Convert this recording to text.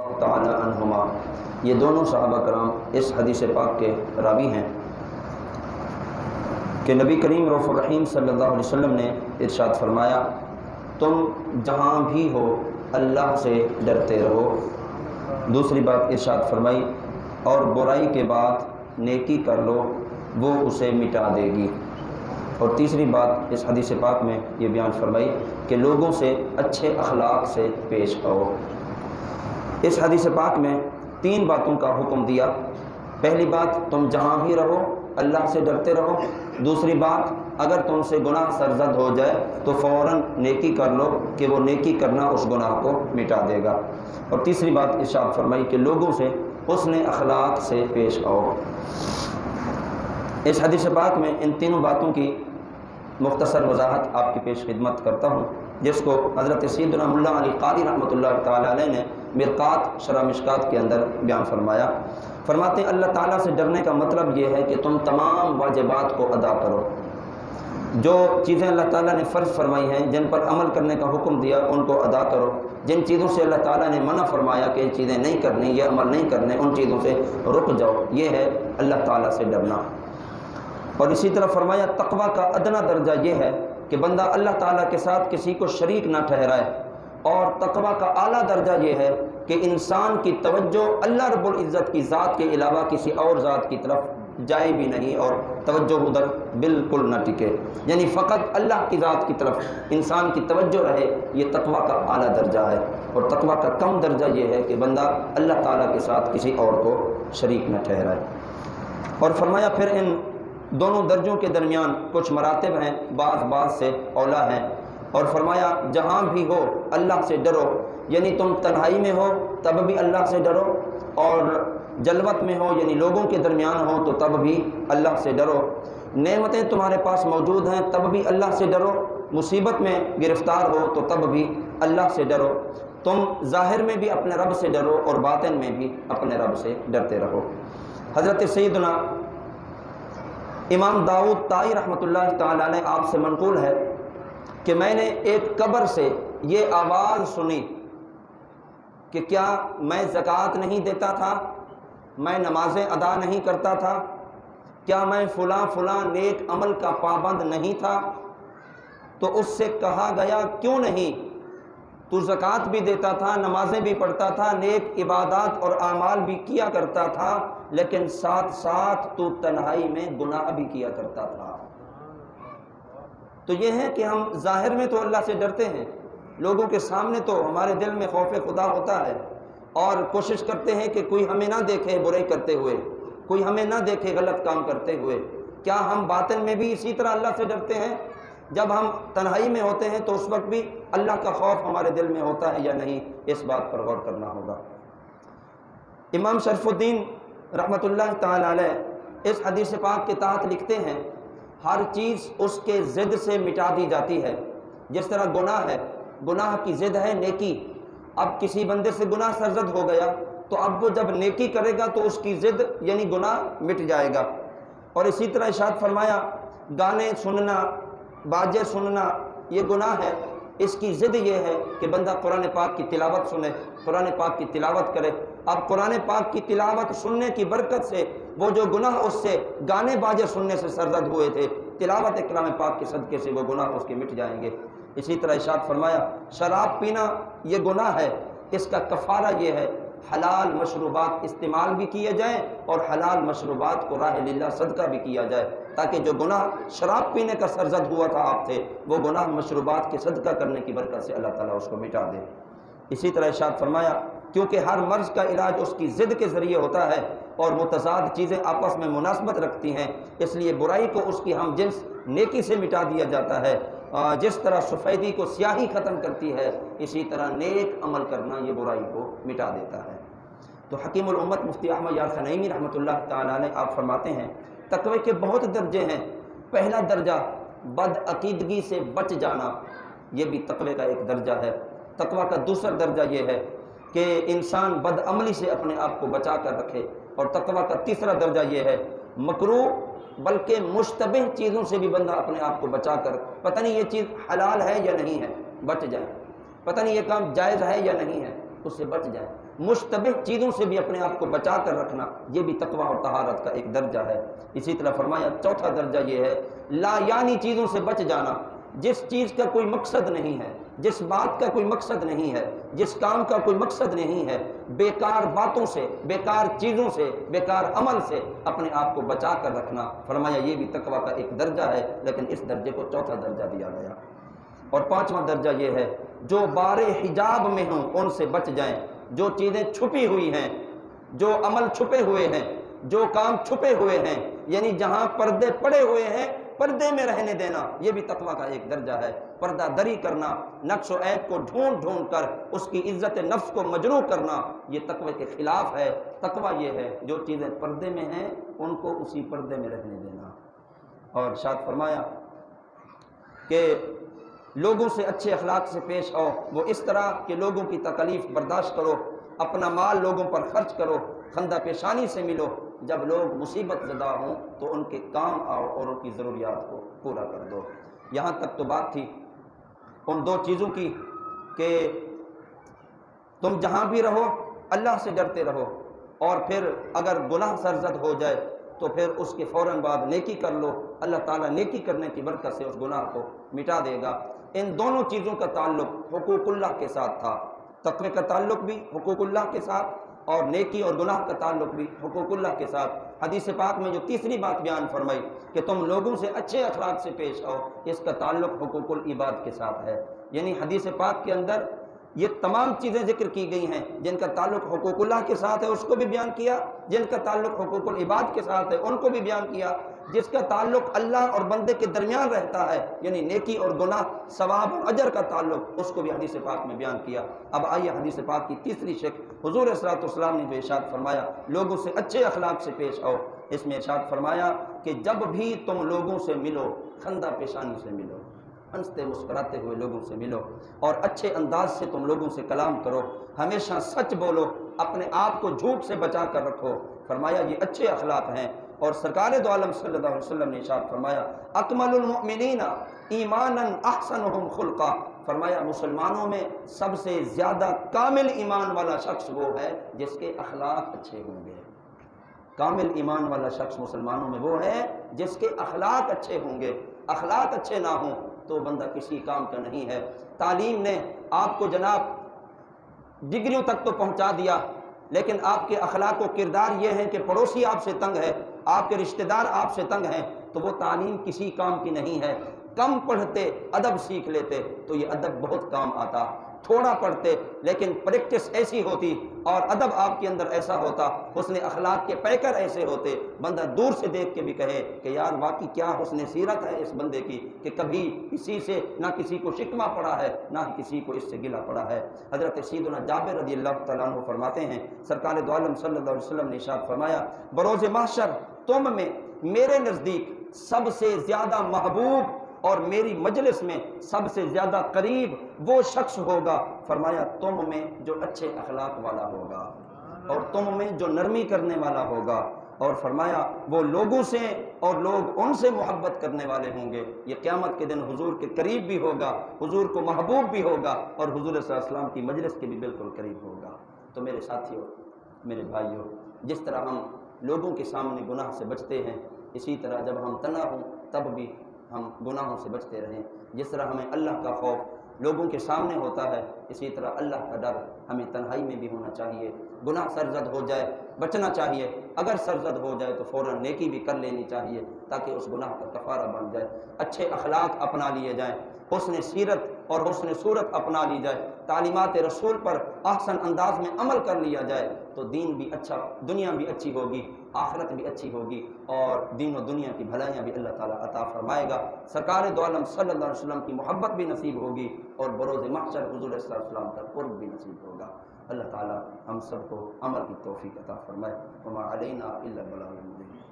تعالی عنہما، یہ دونوں صحابہ کرام اس حدیث پاک کے راوی ہیں کہ نبی کریم رؤوف الرحیم صلی اللہ علیہ وسلم نے ارشاد فرمایا، تم جہاں بھی ہو اللہ سے ڈرتے رہو۔ دوسری بات ارشاد فرمائی، اور برائی کے بعد نیکی کر لو، وہ اسے مٹا دے گی۔ اور تیسری بات اس حدیث پاک میں یہ بیان فرمائی کہ لوگوں سے اچھے اخلاق سے پیش آؤ۔ اس حدیث پاک میں تین باتوں کا حکم دیا۔ پہلی بات، تم جہاں ہی رہو اللہ سے ڈرتے رہو۔ دوسری بات، اگر تم سے گناہ سرزد ہو جائے تو فوراً نیکی کر لو کہ وہ نیکی کرنا اس گناہ کو مٹا دے گا۔ اور تیسری بات ارشاد فرمائی کہ لوگوں سے حسن اخلاق سے پیش آؤ۔ اس حدیث پاک میں ان تینوں باتوں کی مختصر وضاحت آپ کی پیش خدمت کرتا ہوں، جس کو حضرت سیدنا ملا علی قاری رحمۃ اللہ تعالیٰ علیہ نے مرقات شرح مشکات کے اندر بیان فرمایا۔ فرماتے ہیں اللہ تعالیٰ سے ڈرنے کا مطلب یہ ہے کہ تم تمام واجبات کو ادا کرو۔ جو چیزیں اللہ تعالیٰ نے فرض فرمائی ہیں، جن پر عمل کرنے کا حکم دیا، ان کو ادا کرو۔ جن چیزوں سے اللہ تعالیٰ نے منع فرمایا کہ یہ چیزیں نہیں کرنی، یہ عمل نہیں کرنے، ان چیزوں سے رک جاؤ۔ یہ ہے اللہ تعالیٰ سے ڈرنا۔ اور اسی طرح فرمایا تقویٰ کا ادنا درجہ یہ ہے کہ بندہ اللہ تعالیٰ کے ساتھ کسی کو شریک نہ ٹھہرائے، اور تقویٰ کا اعلیٰ درجہ یہ ہے کہ انسان کی توجہ اللہ رب العزت کی ذات کے علاوہ کسی اور ذات کی طرف جائے بھی نہیں، اور توجہ ادھر بالکل نہ ٹکے، یعنی فقط اللہ کی ذات کی طرف انسان کی توجہ رہے۔ یہ تقویٰ کا اعلیٰ درجہ ہے۔ اور تقویٰ کا کم درجہ یہ ہے کہ بندہ اللہ تعالیٰ کے ساتھ کسی اور کو شریک نہ ٹھہرائے۔ اور فرمایا پھر ان دونوں درجوں کے درمیان کچھ مراتب ہیں، بعض سے اولا ہیں۔ اور فرمایا جہاں بھی ہو اللہ سے ڈرو، یعنی تم تنہائی میں ہو تب بھی اللہ سے ڈرو، اور جلوت میں ہو یعنی لوگوں کے درمیان ہو تو تب بھی اللہ سے ڈرو۔ نعمتیں تمہارے پاس موجود ہیں تب بھی اللہ سے ڈرو، مصیبت میں گرفتار ہو تو تب بھی اللہ سے ڈرو۔ تم ظاہر میں بھی اپنے رب سے ڈرو اور باطن میں بھی اپنے رب سے ڈرتے رہو۔ حضرت سیدنا امام داؤد طائی رحمۃ اللہ تعالیٰ علیہ آپ سے منقول ہے کہ میں نے ایک قبر سے یہ آواز سنی کہ کیا میں زکوٰۃ نہیں دیتا تھا، میں نمازیں ادا نہیں کرتا تھا، کیا میں فلاں نیک عمل کا پابند نہیں تھا؟ تو اس سے کہا گیا کیوں نہیں، تو زکوٰۃ بھی دیتا تھا، نمازیں بھی پڑھتا تھا، نیک عبادات اور اعمال بھی کیا کرتا تھا، لیکن ساتھ ساتھ تو تنہائی میں گناہ بھی کیا کرتا تھا۔ تو یہ ہے کہ ہم ظاہر میں تو اللہ سے ڈرتے ہیں، لوگوں کے سامنے تو ہمارے دل میں خوف خدا ہوتا ہے، اور کوشش کرتے ہیں کہ کوئی ہمیں نہ دیکھے برائی کرتے ہوئے، کوئی ہمیں نہ دیکھے غلط کام کرتے ہوئے۔ کیا ہم باطن میں بھی اسی طرح اللہ سے ڈرتے ہیں؟ جب ہم تنہائی میں ہوتے ہیں تو اس وقت بھی اللہ کا خوف ہمارے دل میں ہوتا ہے یا نہیں، اس بات پر غور کرنا ہوگا۔ امام شرف الدین رحمۃ اللہ تعالی علیہ اس حدیث پاک کے تحت لکھتے ہیں، ہر چیز اس کے ضد سے مٹا دی جاتی ہے۔ جس طرح گناہ ہے، گناہ کی ضد ہے نیکی۔ اب کسی بندے سے گناہ سرزد ہو گیا تو اب وہ جب نیکی کرے گا تو اس کی ضد یعنی گناہ مٹ جائے گا۔ اور اسی طرح ارشاد فرمایا گانے سننا، باجے سننا یہ گناہ ہے، اس کی ضد یہ ہے کہ بندہ قرآن پاک کی تلاوت سنے، قرآن پاک کی تلاوت کرے۔ اب قرآن پاک کی تلاوت سننے کی برکت سے وہ جو گناہ اس سے گانے باجے سننے سے سرزد ہوئے تھے، تلاوت کلام پاک کے صدقے سے وہ گناہ اس کے مٹ جائیں گے۔ اسی طرح ارشاد فرمایا شراب پینا یہ گناہ ہے، اس کا کفارہ یہ ہے حلال مشروبات استعمال بھی کیے جائیں اور حلال مشروبات کو راہ للہ صدقہ بھی کیا جائے، تاکہ جو گناہ شراب پینے کا سرزد ہوا تھا آپ سے، وہ گناہ مشروبات کے صدقہ کرنے کی برکت سے اللہ تعالیٰ اس کو مٹا دے۔ اسی طرح ارشاد فرمایا کیونکہ ہر مرض کا علاج اس کی ضد کے ذریعے ہوتا ہے اور متضاد چیزیں آپس میں مناسبت رکھتی ہیں، اس لیے برائی کو اس کی ہم جنس نیکی سے مٹا دیا جاتا ہے۔ جس طرح سفیدی کو سیاہی ختم کرتی ہے، اسی طرح نیک عمل کرنا یہ برائی کو مٹا دیتا ہے۔ تو حکیم الامت مفتی احمد یار خنیمی رحمۃ اللہ تعالیٰ علیہ آپ فرماتے ہیں تقوی کے بہت درجے ہیں۔ پہلا درجہ بد عقیدگی سے بچ جانا، یہ بھی تقوی کا ایک درجہ ہے۔ تقوی کا دوسرا درجہ یہ ہے کہ انسان بد عملی سے اپنے آپ کو بچا کر رکھے، اور تقوی کا تیسرا درجہ یہ ہے مکروہ بلکہ مشتبہ چیزوں سے بھی بندہ اپنے آپ کو بچا کر، پتہ نہیں یہ چیز حلال ہے یا نہیں ہے، بچ جائے، پتہ نہیں یہ کام جائز ہے یا نہیں ہے، اس سے بچ جائے۔ مشتبہ چیزوں سے بھی اپنے آپ کو بچا کر رکھنا، یہ بھی تقویٰ اور طہارت کا ایک درجہ ہے۔ اسی طرح فرمایا چوتھا درجہ یہ ہے لا یعنی چیزوں سے بچ جانا، جس چیز کا کوئی مقصد نہیں ہے، جس بات کا کوئی مقصد نہیں ہے، جس کام کا کوئی مقصد نہیں ہے، بیکار باتوں سے، بیکار چیزوں سے، بیکار عمل سے اپنے آپ کو بچا کر رکھنا، فرمایا یہ بھی تقویٰ کا ایک درجہ ہے، لیکن اس درجے کو چوتھا درجہ دیا گیا۔ اور پانچواں درجہ یہ ہے جو بار حجاب میں ہوں ان سے بچ جائیں، جو چیزیں چھپی ہوئی ہیں، جو عمل چھپے ہوئے ہیں، جو کام چھپے ہوئے ہیں، یعنی جہاں پردے پڑے ہوئے ہیں پردے میں رہنے دینا، یہ بھی تقویٰ کا ایک درجہ ہے۔ پردہ دری کرنا، نقص و عیب کو ڈھونڈ ڈھونڈ کر اس کی عزت نفس کو مجروح کرنا، یہ تقوی کے خلاف ہے۔ تقویٰ یہ ہے جو چیزیں پردے میں ہیں ان کو اسی پردے میں رہنے دینا۔ اور ارشاد فرمایا کہ لوگوں سے اچھے اخلاق سے پیش آؤ، وہ اس طرح کہ لوگوں کی تکلیف برداشت کرو، اپنا مال لوگوں پر خرچ کرو، خندہ پیشانی سے ملو، جب لوگ مصیبت زدہ ہوں تو ان کے کام آؤ اور ان کی ضروریات کو پورا کر دو۔ یہاں تک تو بات تھی ان دو چیزوں کی کہ تم جہاں بھی رہو اللہ سے ڈرتے رہو، اور پھر اگر گناہ سرزد ہو جائے تو پھر اس کے فوراً بعد نیکی کر لو، اللہ تعالیٰ نیکی کرنے کی برکت سے اس گناہ کو مٹا دے گا۔ ان دونوں چیزوں کا تعلق حقوق اللہ کے ساتھ تھا، تقوی کا تعلق بھی حقوق اللہ کے ساتھ اور نیکی اور گناہ کا تعلق بھی حقوق اللہ کے ساتھ۔ حدیث پاک میں جو تیسری بات بیان فرمائی کہ تم لوگوں سے اچھے اخلاق سے پیش آؤ، اس کا تعلق حقوق العباد کے ساتھ ہے۔ یعنی حدیث پاک کے اندر یہ تمام چیزیں ذکر کی گئی ہیں جن کا تعلق حقوق اللہ کے ساتھ ہے اس کو بھی بیان کیا، جن کا تعلق حقوق العباد کے ساتھ ہے ان کو بھی بیان کیا، جس کا تعلق اللہ اور بندے کے درمیان رہتا ہے یعنی نیکی اور گناہ، ثواب اور اجر کا تعلق، اس کو بھی حدیث پاک میں بیان کیا۔ اب آئیے حدیث پاک کی تیسری شکل، حضور صلی اللہ علیہ وسلم نے جو ارشاد فرمایا لوگوں سے اچھے اخلاق سے پیش آؤ، اس میں ارشاد فرمایا کہ جب بھی تم لوگوں سے ملو خندہ پیشانی سے ملو، ہنستے مسکراتے ہوئے لوگوں سے ملو، اور اچھے انداز سے تم لوگوں سے کلام کرو، ہمیشہ سچ بولو، اپنے آپ کو جھوٹ سے بچا کر رکھو۔ فرمایا یہ اچھے اخلاق ہیں۔ اور سرکار دو عالم صلی اللہ علیہ وسلم نے ارشاد فرمایا اکمل المؤمنین ایمانا احسنهم خلقا، فرمایا مسلمانوں میں سب سے زیادہ کامل ایمان والا شخص وہ ہے جس کے اخلاق اچھے ہوں گے۔ کامل ایمان والا شخص مسلمانوں میں وہ ہے جس کے اخلاق اچھے ہوں گے۔ اخلاق اچھے نہ ہوں تو بندہ کسی کام کا نہیں ہے۔ تعلیم نے آپ کو جناب ڈگریوں تک تو پہنچا دیا، لیکن آپ کے اخلاق و کردار یہ ہے کہ پڑوسی آپ سے تنگ ہے، آپ کے رشتہ دار آپ سے تنگ ہیں، تو وہ تعلیم کسی کام کی نہیں ہے۔ کم پڑھتے ادب سیکھ لیتے تو یہ ادب بہت کام آتا، تھوڑا پڑھتے لیکن پریکٹس ایسی ہوتی اور ادب آپ کے اندر ایسا ہوتا، حسن اخلاق کے پیکر ایسے ہوتے، بندہ دور سے دیکھ کے بھی کہے کہ یار واقعی کیا حسن سیرت ہے اس بندے کی کہ کبھی کسی سے نہ کسی کو شکوہ پڑا ہے نہ کسی کو اس سے گلہ پڑا ہے۔ حضرت سیدنا جابر رضی اللہ تعالیٰ عنہ فرماتے ہیں سرکار دو عالم صلی اللہ علیہ وسلم نے ارشاد فرمایا بروز محشر تم میں میرے نزدیک سب سے زیادہ محبوب اور میری مجلس میں سب سے زیادہ قریب وہ شخص ہوگا، فرمایا تم میں جو اچھے اخلاق والا ہوگا اور تم میں جو نرمی کرنے والا ہوگا، اور فرمایا وہ لوگوں سے اور لوگ ان سے محبت کرنے والے ہوں گے۔ یہ قیامت کے دن حضور کے قریب بھی ہوگا، حضور کو محبوب بھی ہوگا اور حضور صلی اللہ علیہ وسلم کی مجلس کے بھی بالکل قریب ہوگا۔ تو میرے ساتھیوں، میرے بھائیوں، جس طرح ہم لوگوں کے سامنے گناہ سے بچتے ہیں، اسی طرح جب ہم تنہا ہوں تب بھی ہم گناہوں سے بچتے رہیں۔ جس طرح ہمیں اللہ کا خوف لوگوں کے سامنے ہوتا ہے، اسی طرح اللہ کا ڈر ہمیں تنہائی میں بھی ہونا چاہیے۔ گناہ سرزد ہو جائے بچنا چاہیے، اگر سرزد ہو جائے تو فوراً نیکی بھی کر لینی چاہیے تاکہ اس گناہ کا کفارہ بن جائے۔ اچھے اخلاق اپنا لیے جائیں، حسن سیرت اور حسن صورت اپنا لی جائے، تعلیمات رسول پر احسن انداز میں عمل کر لیا جائے تو دین بھی اچھا، دنیا بھی اچھی ہوگی، آخرت بھی اچھی ہوگی اور دین و دنیا کی بھلائیاں بھی اللہ تعالیٰ عطا فرمائے گا۔ سرکار دو عالم صلی اللہ علیہ وسلم کی محبت بھی نصیب ہوگی اور بروز محشر حضور صلی اللہ علیہ وسلم کا قرب بھی نصیب ہوگا۔ اللہ تعالیٰ ہم سب کو عمل کی توفیق عطا فرمائے۔ وما علینا الا البلاغ المبین۔